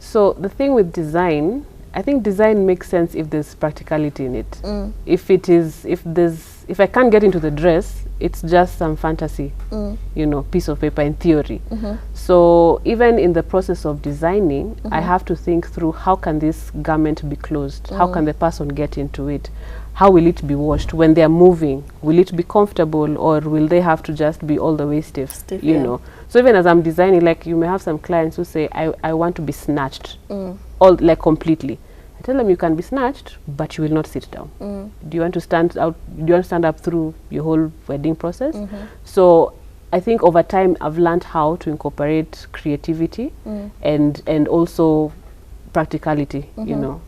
So the thing with design, I think design makes sense if there's practicality in it. If I can't get into the dress, it's just some fantasy, piece of paper in theory. So even in the process of designing, I have to think through, how can this garment be closed? How can the person get into it? How will it be washed when they are moving? Will it be comfortable, or will they have to just be all the way stiff, you know? So even as I'm designing, like, you may have some clients who say, I want to be snatched, all, like, completely. I tell them, you can be snatched, but you will not sit down. Do you want to stand out? Do you want to stand up through your whole wedding process? So I think over time I've learned how to incorporate creativity and also practicality, you know.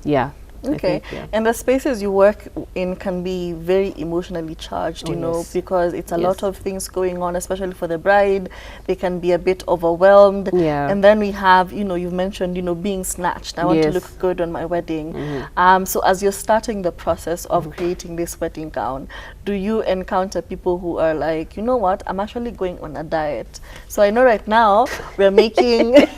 Yeah. Okay. And the spaces you work in can be very emotionally charged, you know, because it's a lot of things going on, especially for the bride. They can be a bit overwhelmed. And then we have, you know, you've mentioned, you know, being snatched. I want to look good on my wedding. So as you're starting the process of creating this wedding gown, do you encounter people who are like, you know what, I'm actually going on a diet. So I know right now we're making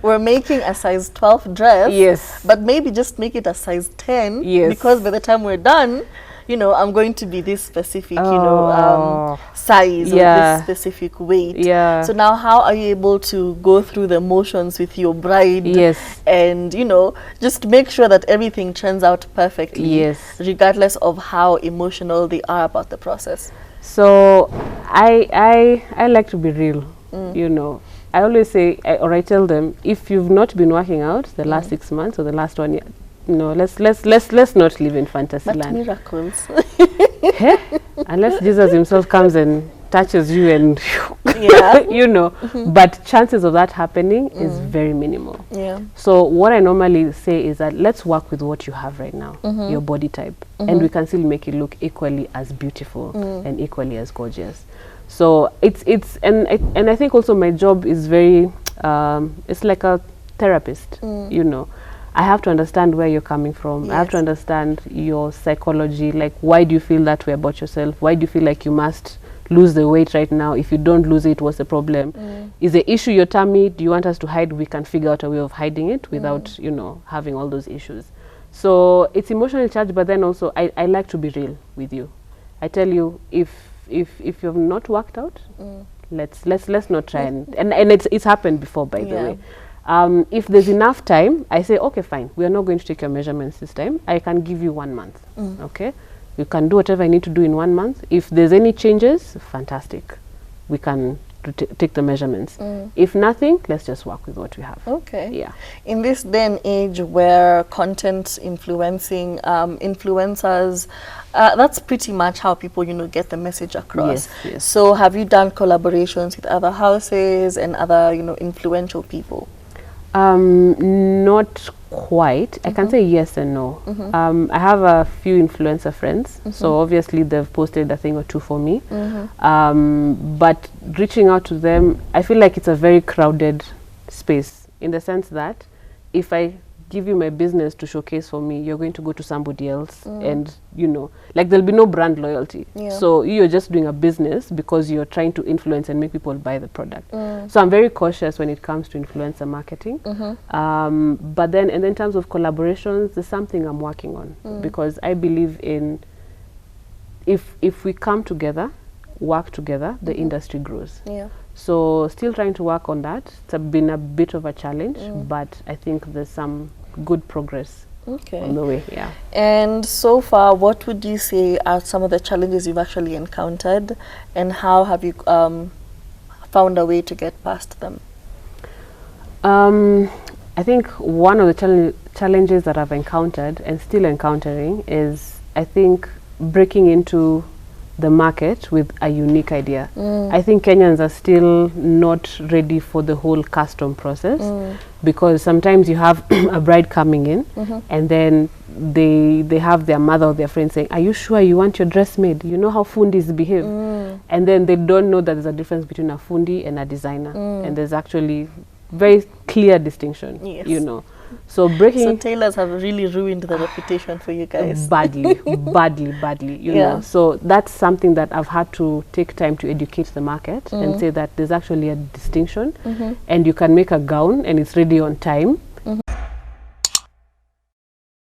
we're making a size 12 dress, but maybe just make it a size 10, because by the time we're done, you know, I'm going to be this specific, you know, size or this specific weight. So now how are you able to go through the motions with your bride and, you know, just make sure that everything turns out perfectly, regardless of how emotional they are about the process? So I like to be real, you know. I always say, or I tell them, if you've not been working out the last 6 months or the last 1 year, no, let's not live in fantasy land. But miracles. Unless Jesus himself comes and touches you and you know, but chances of that happening is very minimal. So what I normally say is that let's work with what you have right now, your body type, and we can still make it look equally as beautiful and equally as gorgeous. So and I think also my job is very it's like a therapist, you know. I have to understand where you're coming from. I have to understand your psychology, like, why do you feel that way about yourself? Why do you feel like you must lose the weight right now? If you don't lose it, what's the problem? Is the issue your tummy? Do you want us to hide? We can figure out a way of hiding it without, you know, having all those issues. So it's emotionally charged, but then also I like to be real with you. I tell you, if you've not worked out, let's not try and it's happened before, by the way. If there's enough time, I say, okay, fine, we are not going to take your measurements this time. I can give you 1 month. Okay, you can do whatever I need to do in 1 month. If there's any changes, fantastic, we can take the measurements. If nothing, let's just work with what we have. In this day and age where content influencing, influencers, that's pretty much how people, you know, get the message across. So have you done collaborations with other houses and other, you know, influential people? Not quite. I can say yes and no. I have a few influencer friends, so obviously they've posted a thing or two for me. But reaching out to them, I feel like it's a very crowded space, in the sense that if I give you my business to showcase for me, you're going to go to somebody else, and, you know, like, there'll be no brand loyalty. So you're just doing a business because you're trying to influence and make people buy the product. So I'm very cautious when it comes to influencer marketing. But then, and in terms of collaborations, there's something I'm working on, because I believe in, if we come together, work together, the industry grows. So still trying to work on that. It's been a bit of a challenge, but I think there's some good progress on the way. And so far, what would you say are some of the challenges you've actually encountered, and how have you found a way to get past them? I think one of the challenges that I've encountered and still encountering is, I think, breaking into the market with a unique idea. I think Kenyans are still not ready for the whole custom process, because sometimes you have a bride coming in and then they have their mother or their friend saying, are you sure you want your dress made? You know how fundis behave. And then they don't know that there's a difference between a fundi and a designer, and there's actually very clear distinction, you know. So So tailors have really ruined the reputation for you guys. Badly, badly, you know. So that's something that I've had to take time to educate the market and say that there's actually a distinction, and you can make a gown and it's ready on time,